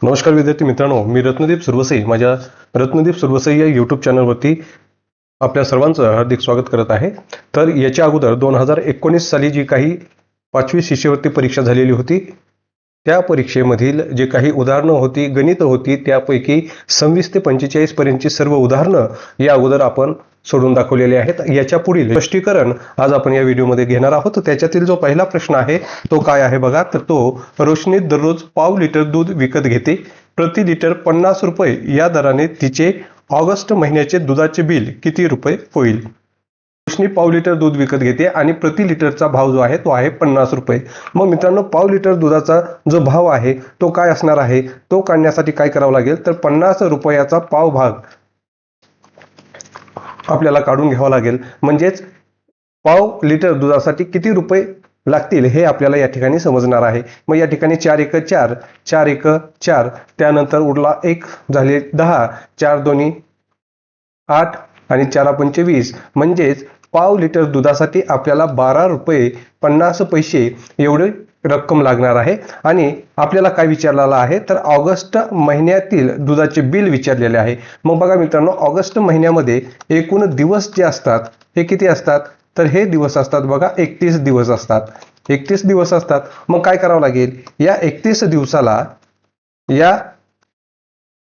नमस्कार विद्यार्थी मित्रांनो, मी रत्नदीप सुरवसे माझ्या रत्नदीप सुरवसे या यूट्यूब चॅनलवरती आपल्या सर्वांचं हार्दिक स्वागत करत आहे। तर याच्या अगोदर 2019 साली जी काही 5वी शिष्यवृत्ती परीक्षा झालेली होती त्या परीक्षेमधील जे काही उदाहरणं होती, गणित होती, त्यापैकी 26 ते 45 पर्यंतची सर्व उदाहरणं या अगोदर आपण सोडून दाखवलेले आहेत। याच्या पुढील स्पष्टीकरण आज आपण या व्हिडिओमध्ये घेणार आहोत। त्याच्यातील जो पहिला प्रश्न आहे तो काय आहे बघा, तर तो रोशनी दररोज पाव लिटर दूध विकत घेते, प्रति लिटर 50 रुपये या दराने तिचे ऑगस्ट महिन्याचे दुधाचे बिल किती रुपये होईल। रोशनी पाव लिटर दूध विकत घेते आणि प्रति लिटरचा भाव जो आहे तो आहे 50 रुपये। मग मित्रांनो, पाव लिटर दुधाचा जो भाव आहे तो काय असणार आहे, तो काढण्यासाठी काय करावं लागेल, तर 50 रुपयाचा पाव भाग आपल्याला काढून घ्यावा लागेल। म्हणजेच पाव लिटर दुधासाठी किती रुपये लागतील हे आपल्याला या ठिकाणी समजणार आहे। मग या ठिकाणी 4 एक 4, 4 एक 4, त्यानंतर उरला 1 झाले 10, 4 दोन्ही 8 आणि 4 पंचे 20, म्हणजेच पाव लिटर दुधासाठी आपल्याला 12 रुपये 50 पैसे एवढे रक्कम लागणार आहे। आणि आपल्याला काय विचारलेलं आहे, तर ऑगस्ट महिन्यातील दुधाचे बिल विचारलेले आहे। मग बघा मित्रांनो, ऑगस्ट महिन्यामध्ये एकूण दिवस जे असतात हे किती असतात, तर हे दिवस असतात बघा 31 दिवस असतात, 31 दिवस असतात। मग काय करावं लागेल, या 31 दिवसाला या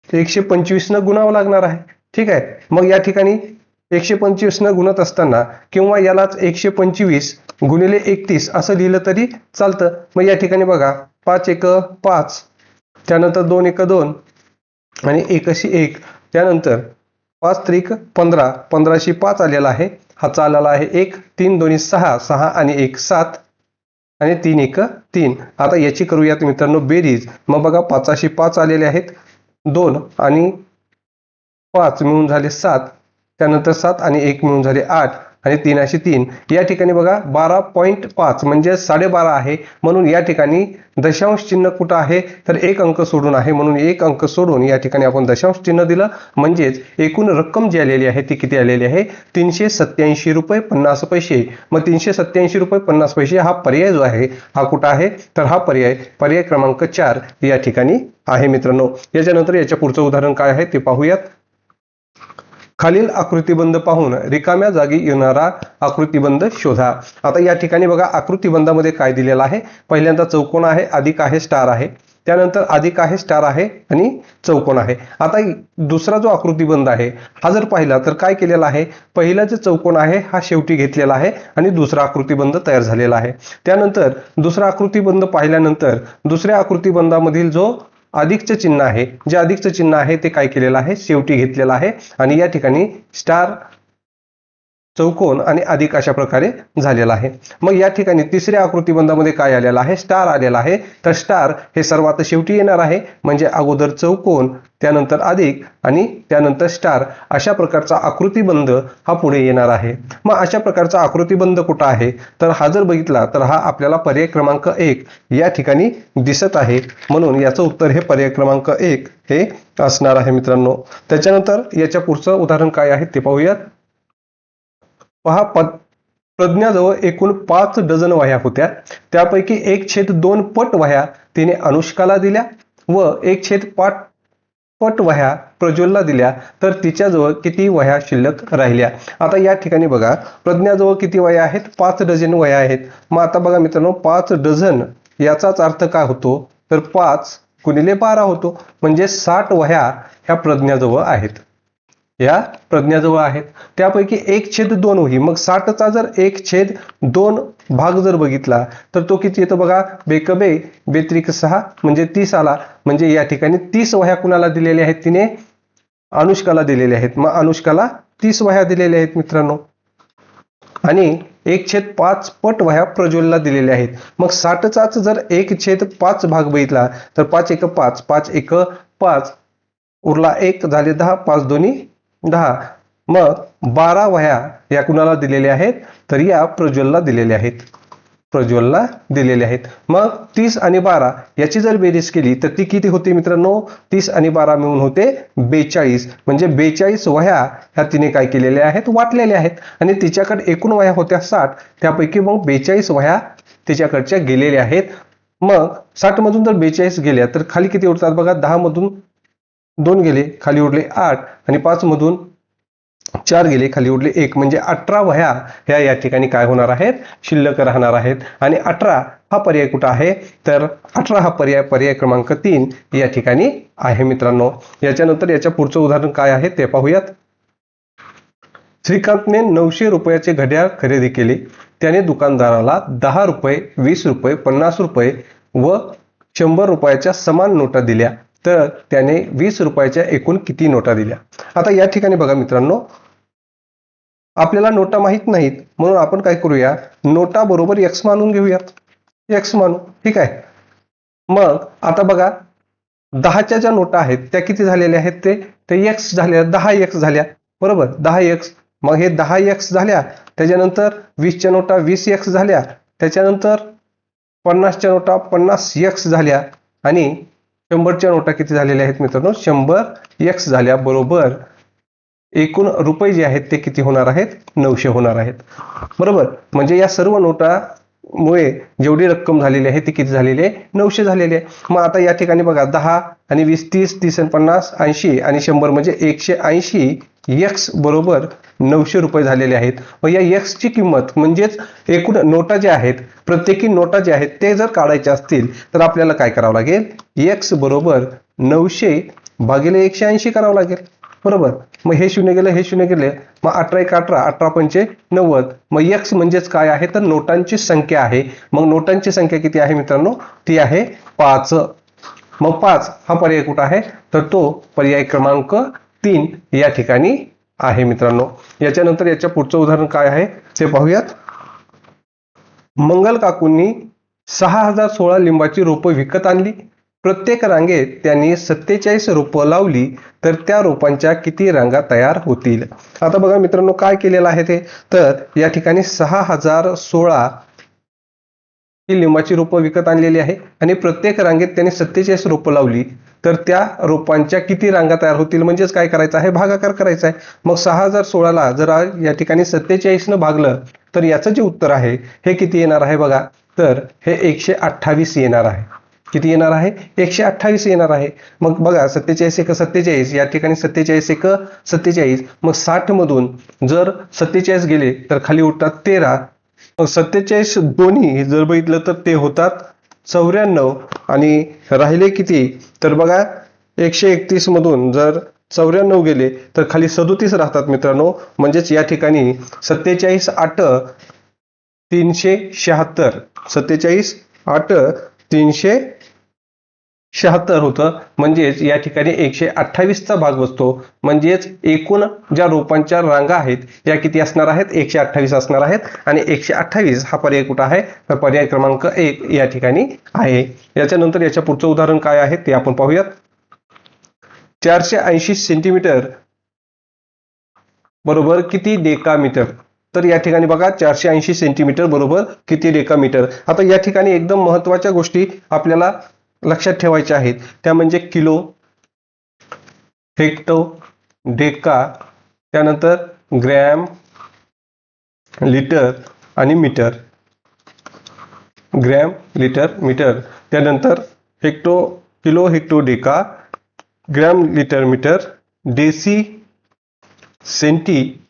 125 न गुणावं लागणार आहे। ठीक आहे, मग या ठिकाणी 125 न गुणत असताना किंवा यालाच 125 गुणिले 31 असं लिहिलं तरी चालतं। मग या ठिकाणी बघा 5 एक 5, त्यानंतर 2 एक 2 आणि 1 अशी 1, त्यानंतर 5 त्रिक 15, 15शी 5 आलेला आहे, हा आलेला आहे 1, 3 दोन्ही 6, 6 आणि 1 7 आणि 3 एक 3। आता याची करूयात मित्रांनो बेरीज। मग बघा 5शी 5 आलेले आहेत, 2 आणि 5 मिळून झाले 7, त्यानंतर 7 आणि 1 मिळून झाले 8 आणि 3 अशी 3। या ठिकाणी बघा 12.5 म्हणजे 12.5 आहे, म्हणून या ठिकाणी दशांश चिन्ह कुठं आहे, तर एक अंक सोडून आहे, म्हणून एक अंक सोडून या ठिकाणी आपण दशांश चिन्ह दिलं। म्हणजेच एकूण रक्कम जी आलेली आहे ती किती आलेली आहे, 387 रुपये 50 पैसे। मग 387 रुपये 50 पैसे हा पर्याय जो आहे हा कुठं आहे, तर हा पर्याय क्रमांक 4 या ठिकाणी आहे मित्रांनो। याच्यानंतर याच्या पुढचं उदाहरण काय आहे ते पाहूयात। खालील आकृतिबंध पाहून रिकाम्या जागी येणारा आकृतिबंध शोधा। आता या ठिकाणी बघा आकृतिबंधामध्ये काय दिलेलं आहे, पहिल्यांदा चौकोन आहे, अधिक आहे, स्टार आहे, त्यानंतर अधिक आहे, स्टार आहे आणि चौकोन आहे। आता दुसरा जो आकृतिबंध आहे हा जर पाहिला तर काय केलेला आहे, पहिला जो चौकोन आहे हा शेवटी घेतलेला आहे आणि दुसरा आकृतिबंध तयार झालेला आहे। त्यानंतर दुसरा आकृतिबंध पाहिल्यानंतर दुसऱ्या आकृतिबंधामधील जो अधिकचे चिन्ह आहे, जे अधिकचे चिन्ह आहे ते काय केलेलं आहे, शेवटी घेतलेलं आहे आणि या ठिकाणी स्टार, चौकोन आणि अधिक अशा प्रकारे झालेला आहे। मग या ठिकाणी तिसऱ्या आकृतिबंधामध्ये काय आलेला आहे, स्टार आलेला आहे। तर स्टार हे सर्वात शेवटी येणार आहे, म्हणजे अगोदर चौकोन, त्यानंतर अधिक आणि त्यानंतर स्टार, अशा प्रकारचा आकृतिबंध हा पुढे येणार आहे। मग अशा प्रकारचा आकृतिबंध कुठं आहे, तर हा जर बघितला तर हा आपल्याला पर्याय क्रमांक 1 या ठिकाणी दिसत आहे, म्हणून याचं उत्तर हे पर्याय क्रमांक 1 हे असणार आहे मित्रांनो। त्याच्यानंतर याच्या पुढचं उदाहरण काय आहे ते पाहूयात। पहा, प्रज्ञाजवळ एकूण 5 डझन वह्या होत्या, त्यापैकी 1/2 पट वह्या तिने अनुष्काला दिल्या व 1/5 पट वह्या प्रज्वलला दिल्या, तर तिच्याजवळ किती वह्या शिल्लक राहिल्या। आता या ठिकाणी बघा प्रज्ञाजवळ किती वह्या आहेत, 5 डझन वह्या आहेत। मग आता बघा मित्रांनो, 5 डझन याचाच अर्थ काय होतो, तर 5 गुणिले 12 होतो, म्हणजे 60 वह्या ह्या प्रज्ञाजवळ आहेत, या प्रज्ञाजवळ आहेत। त्यापैकी 1/2 वही, मग 60चा जर 1/2 भाग जर बघितला तर तो किती येतो बघा, बेकबे बेत्रिक 6 म्हणजे 30 आला। म्हणजे या ठिकाणी 30 वह्या कुणाला दिलेल्या आहेत, तिने अनुष्काला दिलेल्या आहेत। मग अनुष्काला 30 वह्या दिलेल्या आहेत मित्रांनो, आणि 1/5 पट वह्या प्रज्वलला दिलेल्या आहेत। मग 60चाच जर 1/5 भाग बघितला तर 5 एक 5, 5 एक 5, उरला 1 झाले 10, 5 दोन्ही 10। मग 12 वह्या या कुणाला दिलेल्या आहेत, तर या प्रज्वलला दिलेल्या आहेत, प्रज्वलला दिलेले आहेत। मग 30 आणि 12 याची जर बेरीज केली तर ती किती होते मित्रांनो, 30 आणि 12 मिळून होते 42, म्हणजे 42 वह्या ह्या तिने काय केलेल्या आहेत, वाटलेल्या आहेत। आणि तिच्याकडे एकूण वह्या होत्या 60, त्यापैकी मग 42 वह्या तिच्याकडच्या गेलेल्या आहेत। मग 60 मधून जर 42 गेल्या तर खाली किती उरतात बघा, 10 मधून 2 गेले, खाली उरले 8 आणि 5 मधून 4 गेले, खाली उरले 1, म्हणजे 18 वह्या ह्या या ठिकाणी काय होणार आहेत, शिल्लक राहणार आहेत. आणि 18 हा पर्याय कुठं आहे, तर 18 हा पर्याय क्रमांक 3 या ठिकाणी आहे मित्रांनो. याच्यानंतर याच्या पुढचं उदाहरण काय आहे ते पाहूयात. श्रीकांतने 900 रुपयाचे घड्याळ खरेदी केले. त्याने दुकानदाराला 10 रुपये, 20 रुपये, 50 रुपये व 100 रुपयाच्या समान नोटा दिल्या. तर त्याने 20 रुपयाच्या एकूण किती नोटा दिल्या. आता या ठिकाणी बघा मित्रांनो, आपल्याला नोटा माहित नाहीत, म्हणून आपण काय करूया, नोटा बरोबर एक्स मानून घेऊयात. एक्स मानू, ठीक आहे. मग आता बघा, 10च्या ज्या नोटा आहेत त्या किती झालेल्या आहेत, ते एक्स झाल्या, 10 एक्स झाल्या, बरोबर, 10 एक्स. मग हे 10 एक्स झाल्या, त्याच्यानंतर 20च्या नोटा 20 एक्स झाल्या, त्याच्यानंतर 50च्या नोटा 50 एक्स झाल्या आणि 100च्या नोटा किती झालेल्या आहेत मित्रांनो, 100 एक्स झाल्या. बरोबर एकूण रुपये जे आहेत ते किती होणार आहेत, 900 होणार आहेत. बरोबर, म्हणजे या सर्व नोटामुळे जेवढी रक्कम झालेली आहे ती किती झालेली आहे, 900 झालेली आहे. मग आता या ठिकाणी बघा, 10 आणि 20 30, 30 आणि 50 80 आणि 100 म्हणजे 180 एक्स बरोबर 900 रुपये झालेले आहेत. मग या एक्स ची किंमत म्हणजेच एकूण नोटा ज्या आहेत, प्रत्येकी नोटा ज्या आहेत ते जर काढायचे असतील तर आपल्याला काय करावं लागेल, एक्स बरोबर 900 भागिले 180 करावं लागेल. बरोबर, मग हे 0 गेलं, हे 0 गेले, मग 18 1 18, 18 पंचे 90. मग एक्स म्हणजेच काय आहे, तर नोटांची संख्या आहे. मग नोटांची संख्या किती आहे मित्रांनो, ती आहे 5. मग 5 हा पर्याय कुठं आहे, तर तो पर्याय क्रमांक 3 या ठिकाणी आहे मित्रांनो. याच्यानंतर याच्या पुढचं उदाहरण काय आहे ते पाहूयात. मंगल काकूंनी 6016 लिंबाची रोपं विकत आणली. प्रत्येक रांगेत त्यांनी 47 रोपं लावली, तर त्या रोपांच्या किती रांगा तयार होतील. आता बघा मित्रांनो, काय केलेलं आहे ते, तर या ठिकाणी 6016 ही लिंबाची रोपं विकत आणलेली आहे आणि प्रत्येक रांगेत त्यांनी 47 रोपं लावली, तर त्या रोपांच्या किती रांगा तयार होतील, म्हणजेच काय करायचं आहे, भागाकार करायचा आहे. मग 6016 ला जर या ठिकाणी 47 न भागलं तर याचं जे उत्तर आहे हे किती येणार आहे बघा, तर हे 128 येणार आहे. किती येणार आहे, 128 येणार आहे. मग बघा, 47 1 47, या ठिकाणी 47 1 47. मग 60 मधून जर 47 गेले तर खाली उरतात 13. 47 दोन्ही जर बघितलं तर ते होतात 94 आणि राहिले किती, तर बघा 131 मधून जर 94 गेले तर खाली 37 राहतात मित्रांनो. म्हणजेच या ठिकाणी 47 8 376, 47 8 376 होतं. म्हणजेच या ठिकाणी 128चा भाग बसतो. म्हणजेच एकूण ज्या रोपांच्या रांगा आहेत या किती असणार आहेत, 128 असणार आहेत. आणि 128 हा पर्याय कुठं आहे, तर पर्याय क्रमांक 1 या ठिकाणी आहे. याच्यानंतर याच्या पुढचं उदाहरण काय आहे ते आपण पाहूयात. 480 सेंटीमीटर बरोबर किती डेकामीटर. तर या ठिकाणी बघा, 480 सेंटीमीटर बरोबर किती डेकामीटर. आता या ठिकाणी एकदम महत्त्वाच्या गोष्टी आपल्याला लक्षात ठेवायच्या आहेत, त्या म्हणजे किलो, हेक्टो, डेका, त्यानंतर ग्रॅम, लिटर आणि मीटर. ग्रॅम, लिटर, मीटर, त्यानंतर hecto, kilo, hecto, deca, gram, litre, metre, deci, centi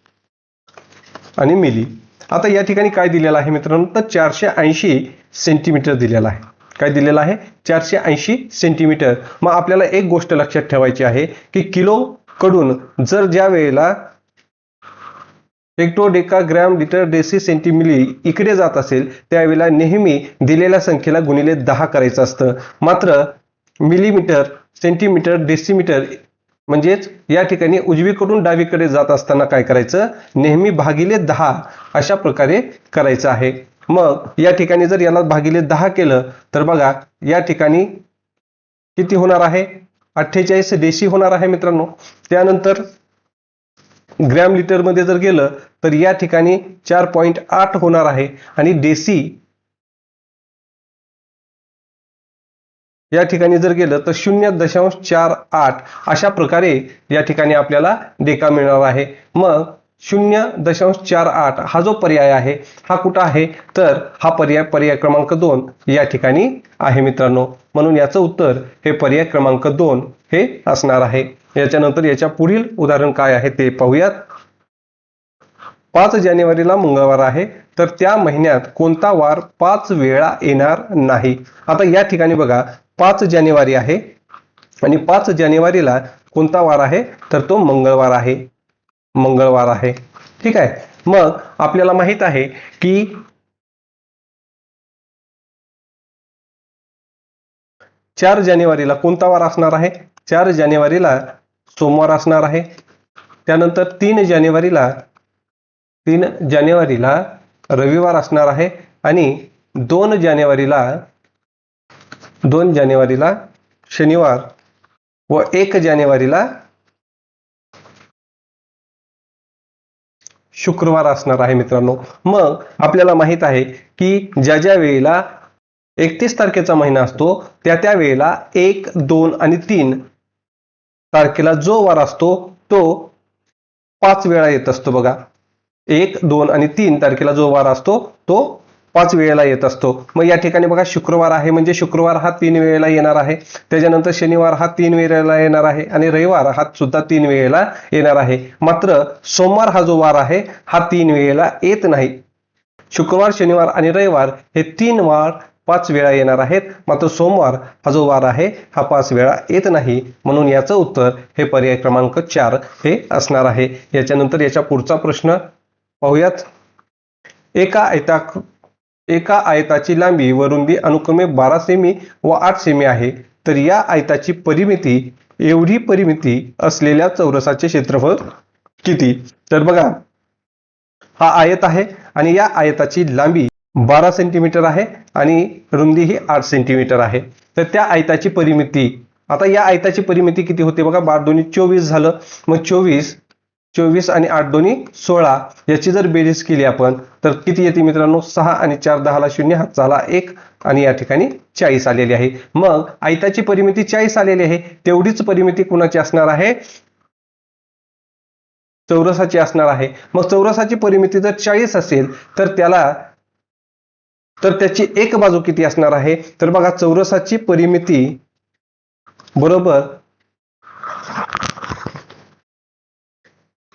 आणि मिली. आता या ठिकाणी काय दिलेलं आहे मित्रांनो, तर 480 सेंटीमीटर दिलेला आहे. काय दिलेलं आहे, 480 सेंटीमीटर. मग आपल्याला एक गोष्ट लक्षात ठेवायची आहे की किलो कडून जर ज्या वेळेला hecto, deca, gram, litre, deci, centi, milli इकडे जात असेल त्यावेळेला नेहमी दिलेल्या संख्येला गुणिले 10 करायचं असतं. मात्र मिलीमीटर, सेंटीमीटर, डेसिमीटर म्हणजेच या ठिकाणी उजवीकडून डावीकडे जात असताना काय करायचं, नेहमी भागिले 10 अशा प्रकारे करायचं आहे. मग या ठिकाणी जर याला भागिले 10 केलं तर बघा या ठिकाणी किती होणार आहे, 48 डेसी होणार आहे मित्रांनो. त्यानंतर ग्रॅम लिटर मध्ये जर गेलं तर या ठिकाणी 4.8 होणार आहे आणि डेसी या ठिकाणी जर गेलं तर 0.48 अशा प्रकारे या ठिकाणी आपल्याला डेका मिळणार आहे. मग 0.48 हा जो पर्याय आहे हा कुठं आहे, तर हा पर्याय क्रमांक 2 या ठिकाणी आहे मित्रांनो. म्हणून याचं उत्तर हे पर्याय क्रमांक 2 हे असणार आहे. याच्यानंतर याच्या पुढील उदाहरण काय आहे ते पाहूयात. 5 जानेवारीला मंगळवार आहे, तर त्या महिन्यात कोणता वार 5 वेळा येणार नाही. आता या ठिकाणी बघा 5 जानेवारी आहे आणि 5 जानेवारीला कोणता वार आहे, तर तो मंगळवार आहे. मंगळवार आहे. ठीक आहे. मग आपल्याला माहित आहे की 4 जानेवारीला कोणता वार असणार आहे, 4 जानेवारीला सोमवार असणार आहे. त्यानंतर 3 जानेवारीला रविवार असणार आहे आणि 2 जानेवारीला शनिवार व 1 जानेवारीला शुक्रवार असणार आहे मित्रांनो. मग आपल्याला माहित आहे की ज्या वेळेला 31 तारखेचा महिना असतो त्या वेळेला 1, 2 आणि 3 तारखेला जो वार असतो तो 5 वेळा येत असतो बघा. 1, 2 आणि 3 तारखेला जो वार असतो तो 5 वेळेला येत असतो. मग या ठिकाणी बघा शुक्रवार आहे म्हणजे शुक्रवार हा 3 वेळेला येणार आहे. त्याच्यानंतर शनिवार हा 3 वेळेला येणार आहे आणि रविवार हा सुद्धा 3 वेळेला येणार आहे. मात्र सोमवार हा जो वार आहे हा 3 वेळेला येत नाही. शुक्रवार, शनिवार आणि रविवार हे 3 वार 5 वेळा येणार आहेत. मात्र सोमवार हा जो वार आहे हा 5 वेळा येत नाही. म्हणून याचं उत्तर हे पर्याय क्रमांक 4 हे असणार आहे. याच्यानंतर याच्या पुढचा प्रश्न पाहूयात. एका आयताची लांबी व रुंदी अनुक्रमे 12 सेमी व 8 सेमी आहे, तर या आयताची परिमिती एवढी परिमिती असलेल्या चौरसाचे क्षेत्रफळ किती? तर बघा हा आयत आहे आणि या आयताची लांबी 12 सेंटीमीटर आहे आणि रुंदी ही 8 सेंटीमीटर आहे. तर त्या आयताची परिमिती, आता या आयताची परिमिती किती होते बघा, 12 दोन्ही 24 झालं. मग 24 आणि 8 दोन्ही 16 याची जर बेरीज केली आपण तर किती येते मित्रांनो, 6 आणि 4 10 ला 0, हात झाला 1 आणि या ठिकाणी 40 आलेली आहे. मग आयताची परिमिती 40 आलेली आहे. तेवढीच परिमिती कुणाची असणार आहे, चौरसाची असणार आहे. मग चौरसाची परिमिती जर 40 असेल तर त्याची एक बाजू किती असणार आहे, तर बघा चौरसाची परिमिती बरोबर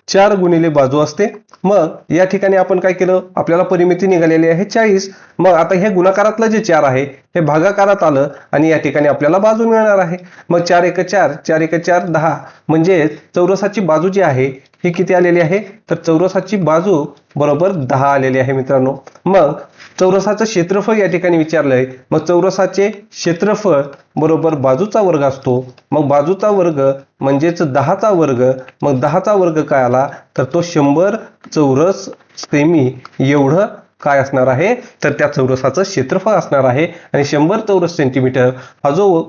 4 गुणिले बाजू असते. मग या ठिकाणी आपण काय केलं, आपल्याला परिमिती निघालेली आहे 40. मग आता हे गुणाकारातलं जे 4 आहे हे भागाकारात आलं आणि या ठिकाणी आपल्याला बाजू मिळणार आहे. मग 4 1 4, 4 1 4 10, म्हणजे चौरसाची बाजू जी आहे ही किती आलेली आहे, तर चौरसाची बाजू बरोबर 10 आलेली आहे मित्रांनो. मग चौरसाचं क्षेत्रफळ या ठिकाणी विचारलंय. मग चौरसाचे क्षेत्रफळ बरोबर बाजूचा वर्ग असतो. मग बाजूचा वर्ग म्हणजेच 10चा वर्ग. मग 10चा वर्ग काय आला, तर तो 100 चौरस सेमी एवढं काय असणार आहे, तर त्या चौरसाचं क्षेत्रफळ असणार आहे. आणि 100 चौरस सेंटीमीटर हा जो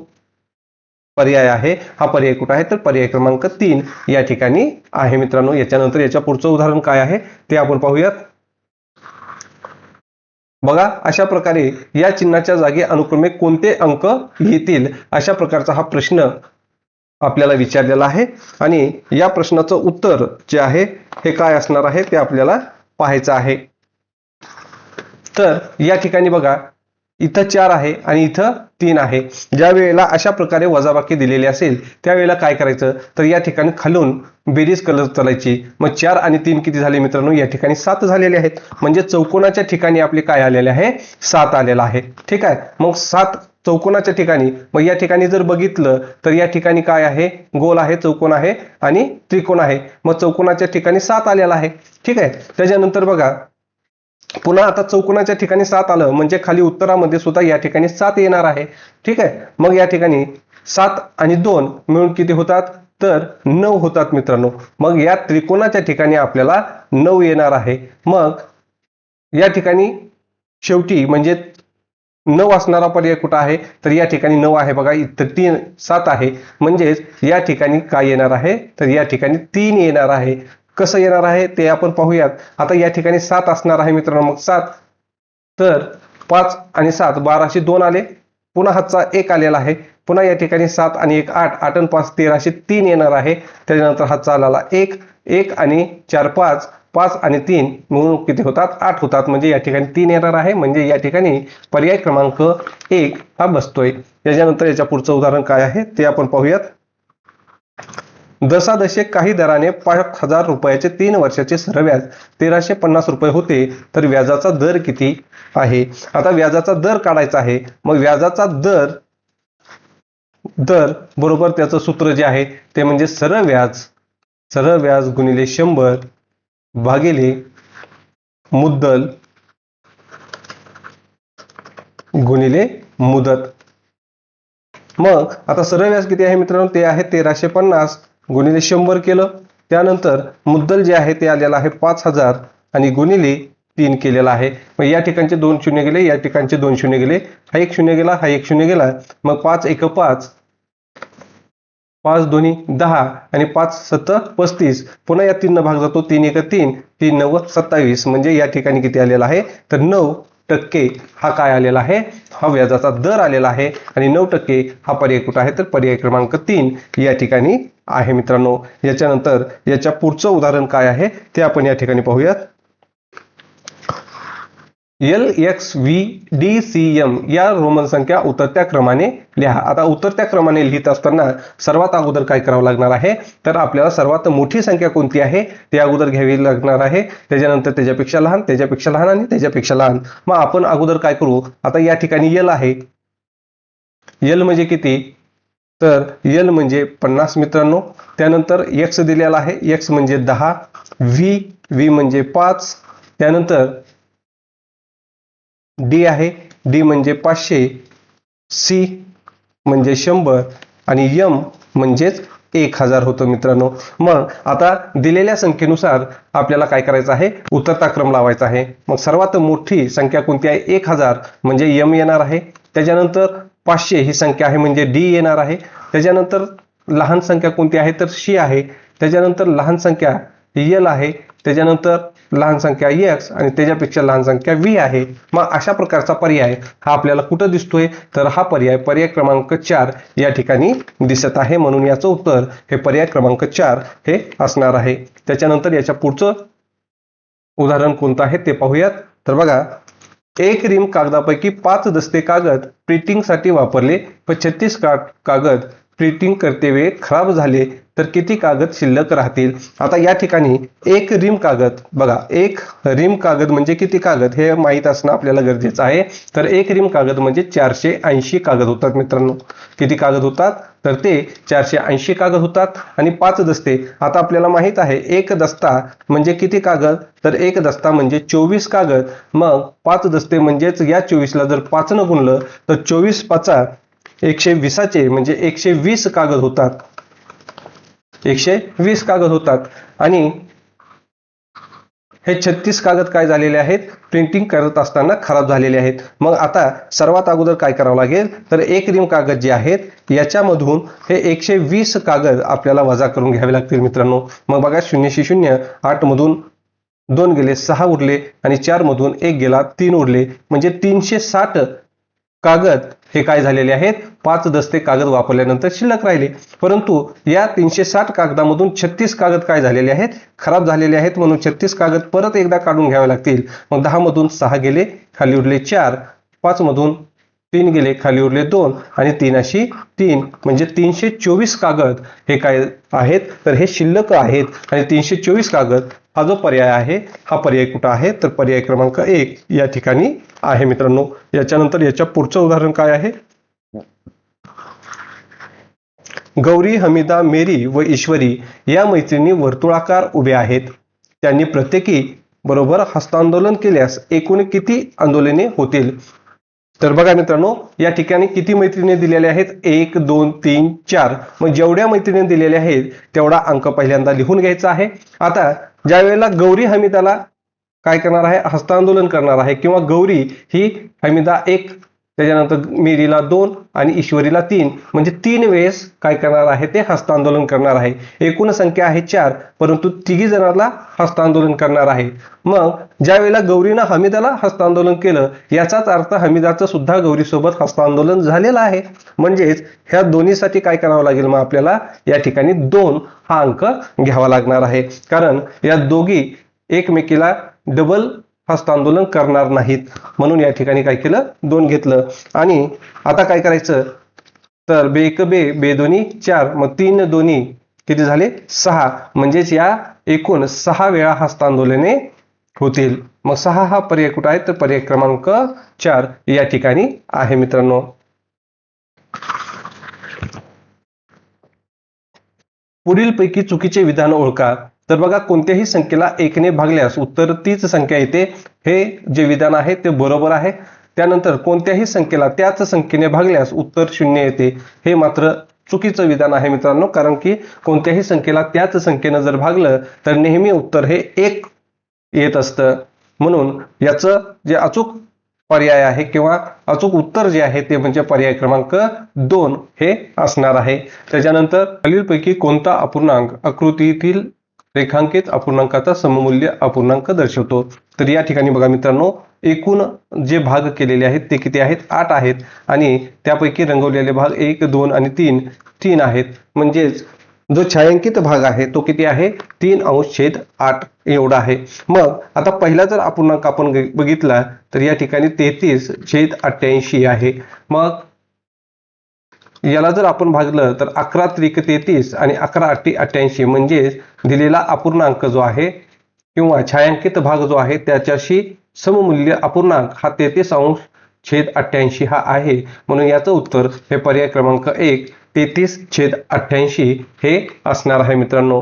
पर्याय आहे हा पर्याय कुठे आहे, तर पर्याय क्रमांक 3 या ठिकाणी आहे मित्रांनो. याच्यानंतर याच्या पुढचं उदाहरण काय आहे ते आपण पाहूयात. बघा अशा प्रकारे या चिन्हाच्या जागी अनुक्रमे कोणते अंक येतील, अशा प्रकारचा हा प्रश्न आपल्याला विचारलेला आहे. आणि या प्रश्नाचं उत्तर जे आहे हे काय असणार आहे ते आपल्याला पाहायचं आहे. तर या ठिकाणी बघा इथं 4 आहे आणि इथं 3 आहे. ज्या वेळेला अशा प्रकारे वजाबाकी दिलेली असेल त्यावेळेला काय करायचं, तर या ठिकाणी खालून बेरीज करत चालायची. मग 4 आणि 3 किती झाले मित्रांनो, या ठिकाणी 7 झालेले आहेत. म्हणजे चौकोनाच्या ठिकाणी आपले काय आलेले आहे, 7 आलेला आहे. ठीक आहे. मग 7 चौकोनाच्या ठिकाणी, मग या ठिकाणी जर बघितलं तर या ठिकाणी काय आहे, गोल आहे, चौकोन आहे आणि त्रिकोण आहे. मग चौकोनाच्या ठिकाणी 7 आलेला आहे. ठीक आहे. त्याच्यानंतर बघा पुन्हा आता चौकोनाच्या ठिकाणी 7 आलं म्हणजे खाली उत्तरामध्ये सुद्धा या ठिकाणी 7 येणार आहे. ठीक आहे. मग या ठिकाणी 7 आणि 2 मिळून किती होतात, तर 9 होतात मित्रांनो. मग या त्रिकोणाच्या ठिकाणी आपल्याला 9 येणार आहे. मग या ठिकाणी शेवटी म्हणजे 9 असणारा पर्याय कुठं आहे, तर या ठिकाणी 9 आहे बघा. इथं 7 आहे म्हणजेच या ठिकाणी काय येणार आहे, तर या ठिकाणी 3 येणार आहे. कसं येणार आहे ते आपण पाहूयात. आता या ठिकाणी 7 असणार आहे मित्रांनो. मग 7 तर 5 आणि 7 12 2 आले. पुन्हा हातचा 1 आलेला आहे. पुन्हा या ठिकाणी 7 आणि 1 8, 8 आणि 5 13 3 येणार आहे. त्याच्यानंतर हातचा आलेला 1 1 आणि 4 5 5 आणि 3 मिळून किती होतात 8 होतात, म्हणजे या ठिकाणी 3 येणार आहे, म्हणजे या ठिकाणी पर्याय क्रमांक 1 हा बसतोय. त्याच्यानंतर याच्या पुढचं उदाहरण काय आहे ते आपण पाहूयात. दशादशे काही दराने 5,000 रुपयाचे 3 वर्षाचे सरळ व्याज 1350 रुपये होते, तर व्याजाचा दर किती आहे. आता व्याजाचा दर काढायचा आहे. मग व्याजाचा दर बरोबर त्याचं सूत्र जे आहे ते म्हणजे सरळ व्याज गुणिले 100 भागिले मुद्दल गुणिले मुदत. मग आता सरळ व्याज किती आहे मित्रांनो, ते आहे 1350 गुणिले 100 केलं. त्यानंतर मुद्दल जे आहे ते आलेलं आहे 5000 आणि गुणिले 3 केलेला आहे. मग या ठिकाणचे 2 शून्य गेले, या ठिकाणचे 2 शून्य गेले, हा 1 शून्य गेला, हा 1 शून्य गेला. मग 5 1 5, 5 दोन्ही 10 आणि 5 7 35. पुन्हा या 3 भाग जातो, 3 1 3, 3 9 27. म्हणजे या ठिकाणी किती आलेला आहे तर 9% हा काय आलेला आहे, हा व्याजाचा दर आलेला आहे. आणि 9% हा पर्याय कुठे आहे तर पर्याय क्रमांक 3 या ठिकाणी आहे मित्रांनो. याच्यानंतर याच्या पुढचं उदाहरण काय आहे ते आपण या ठिकाणी पाहूयात. LXVDCM या रोमन संख्या उतरत्या क्रमाने लिहा. आता उतरत्या क्रमाने लिहित असताना सर्वात अगोदर काय करावं लागणार आहे तर आपल्याला सर्वात मोठी संख्या कोणती आहे ते अगोदर घ्यावी लागणार आहे. त्याच्यानंतर त्याच्यापेक्षा लहान, त्याच्यापेक्षा लहान आणि त्याच्यापेक्षा लहान. मग आपण अगोदर काय करू, आता या ठिकाणी L आहे. L म्हणजे किती तर L म्हणजे 50 मित्रांनो. त्यानंतर X दिलेला आहे, X म्हणजे 10, V म्हणजे 5. त्यानंतर D आहे, D म्हणजे 500, C म्हणजे 100 आणि M म्हणजेच 1000 होतं मित्रांनो. मग आता दिलेल्या संख्येनुसार आपल्याला काय करायचं आहे, उतरता क्रम लावायचा आहे. मग सर्वात मोठी संख्या कोणती आहे 1000 म्हणजे M येणार आहे. त्याच्यानंतर 500 ही संख्या आहे म्हणजे D येणार आहे. त्याच्यानंतर लहान संख्या कोणती आहे तर C आहे. त्याच्यानंतर लहान संख्या L आहे. त्याच्यानंतर लहान संख्या X आणि त्याच्यापेक्षा लहान संख्या V आहे. मग अशा प्रकारचा पर्याय हा आपल्याला कुठं दिसतोय तर हा पर्याय क्रमांक 4 या ठिकाणी दिसत आहे. म्हणून याचं उत्तर हे पर्याय क्रमांक 4 हे असणार आहे. त्याच्यानंतर याच्या पुढचं उदाहरण कोणतं आहे ते पाहूयात. तर बघा, एक रिम कागदापैकी 5 दस्ते कागद प्रिंटिंगसाठी वापरले व 36 कागद प्रिंटिंग करते वेळी खराब झाले तर किती कागद शिल्लक राहतील. आता या ठिकाणी एक रिम कागद, बघा एक रिम कागद म्हणजे किती कागद हे माहीत असणं आपल्याला गरजेचं आहे. तर एक रिम कागद म्हणजे 480 कागद होतात मित्रांनो. किती कागद होतात तर ते 480 कागद होतात. आणि 5 दस्ते, आता आपल्याला माहित आहे एक दस्ता म्हणजे किती कागद तर एक दस्ता म्हणजे 24 कागद. मग 5 दस्ते म्हणजेच या 24 ला जर 5 न गुणलं तर 24 5 120चे म्हणजे 120 कागद होतात. 120 कागद होतात. आणि हे 36 कागद काय झालेले आहेत प्रिंटिंग करत असताना खराब झालेले आहेत. मग आता सर्वात अगोदर काय करावं लागेल तर एक रिम कागद जे आहेत याच्यामधून हे 120 कागद आपल्याला वजा करून घ्यावे लागतील मित्रांनो. मग बघा 0 0 8 मधून 2 गेले 6 उरले आणि 4 मधून 1 गेला 3 उरले म्हणजे 360 कागद हे काय झालेले आहेत 5 दस्ते कागद वापरल्यानंतर शिल्लक राहिले. परंतु या 360 कागदामधून 36 कागद काय झालेले आहेत खराब झालेले आहेत. म्हणून 36 कागद परत एकदा काढून घ्यावे लागतील. मग 10 मधून 6 गेले खाली उरले 4, 5 मधून 3 गेले खाली उरले 2 आणि 3 अशी 3 म्हणजे 324 कागद हे काय आहेत तर हे शिल्लक आहेत. आणि 324 कागद हा जो पर्याय आहे हा पर्याय कुठं आहे तर पर्याय क्रमांक 1 या ठिकाणी आहे मित्रांनो. याच्यानंतर याच्या पुढचं उदाहरण काय आहे. गौरी, हमीदा, मेरी व ईश्वरी या मैत्रिणी वर्तुळाकार उभ्या आहेत. त्यांनी प्रत्येकी बरोबर हस्तांदोलन केल्यास एकूण किती आंदोलने होतील. तर बघा मित्रांनो या ठिकाणी किती मैत्रिणी दिलेल्या आहेत 1 2 3 4. मग जेवढ्या मैत्रिणी दिलेल्या आहेत तेवढा अंक पहिल्यांदा लिहून घ्यायचा आहे. आता ज्या वेळेला गौरी हमीदाला काय करणार आहे हस्तांदोलन करणार आहे किंवा गौरी ही हमीदा 1, त्याच्यानंतर मेरीला 2 आणि ईश्वरीला 3 म्हणजे 3 वेळेस काय करणार आहे ते हस्तांदोलन करणार आहे. एकूण संख्या आहे 4 परंतु तिघी जणांना हस्तांदोलन करणार आहे. मग ज्या वेळेला गौरीनं हमीदाला हस्तांदोलन केलं याचाच अर्थ हमीदाचं सुद्धा गौरीसोबत हस्तांदोलन झालेलं आहे. म्हणजेच ह्या दोन्हीसाठी काय करावं लागेल मग आपल्याला या ठिकाणी 2 हा अंक घ्यावा लागणार आहे. कारण या दोघी एकमेकीला डबल हस्तांदोलन करणार नाहीत, म्हणून या ठिकाणी काय केलं, 2 घेतलं. आणि आता काय करायचं, तर बे एक बे, बे दोन्ही 4, मग 3 दोन्ही किती झाले 6, म्हणजेच या एकूण 6 वेळा हस्तांदोलने होतील. मग 6 हा पर्याय कुठे आहे, तर पर्याय क्रमांक 4 या ठिकाणी आहे मित्रांनो. पुढीलपैकी चुकीचे विधान ओळखा. तर बघा, कोणत्याही संख्येला 1 ने भागल्यास उत्तर तीच संख्या येते, हे जे विधान आहे ते बरोबर आहे. त्यानंतर कोणत्याही संख्येला त्याच संख्येने भागल्यास उत्तर 0 येते, हे मात्र चुकीचं विधान आहे मित्रांनो. कारण की कोणत्याही संख्येला त्याच संख्येने जर भागलं तर नेहमी उत्तर हे 1 येत असतं. म्हणून याचं जे अचूक पर्याय आहे किंवा अचूक उत्तर जे आहे ते म्हणजे पर्याय क्रमांक 2 हे असणार आहे. त्याच्यानंतर खालीलपैकी कोणता अपूर्णांक आकृतीतील रेखांकित अपूर्णांकाचा सममूल्य अपूर्णांक दर्शवतो. तर या ठिकाणी बघा मित्रांनो, एकूण जे भाग केलेले आहेत ते किती आहेत, 8 आहेत. आणि त्यापैकी रंगवलेले भाग 1, 2 आणि 3 आहेत. म्हणजेच जो छायांकित भाग आहे तो किती आहे, 3/8 एवढा आहे. मग आता पहिला जर अपूर्णांक आपण बघितला तर या ठिकाणी 33/88 आहे. मग याला जर आपण भागलं तर 11 त्रिक 33 आणि 11 अट्टी 88, म्हणजे दिलेला अपूर्णांक जो आहे किंवा छायांकित भाग जो आहे त्याच्याशी सममूल्य अपूर्णांक हा 33/88 हा आहे. म्हणून याचं उत्तर हे पर्याय क्रमांक 1 33/88 हे असणार आहे मित्रांनो.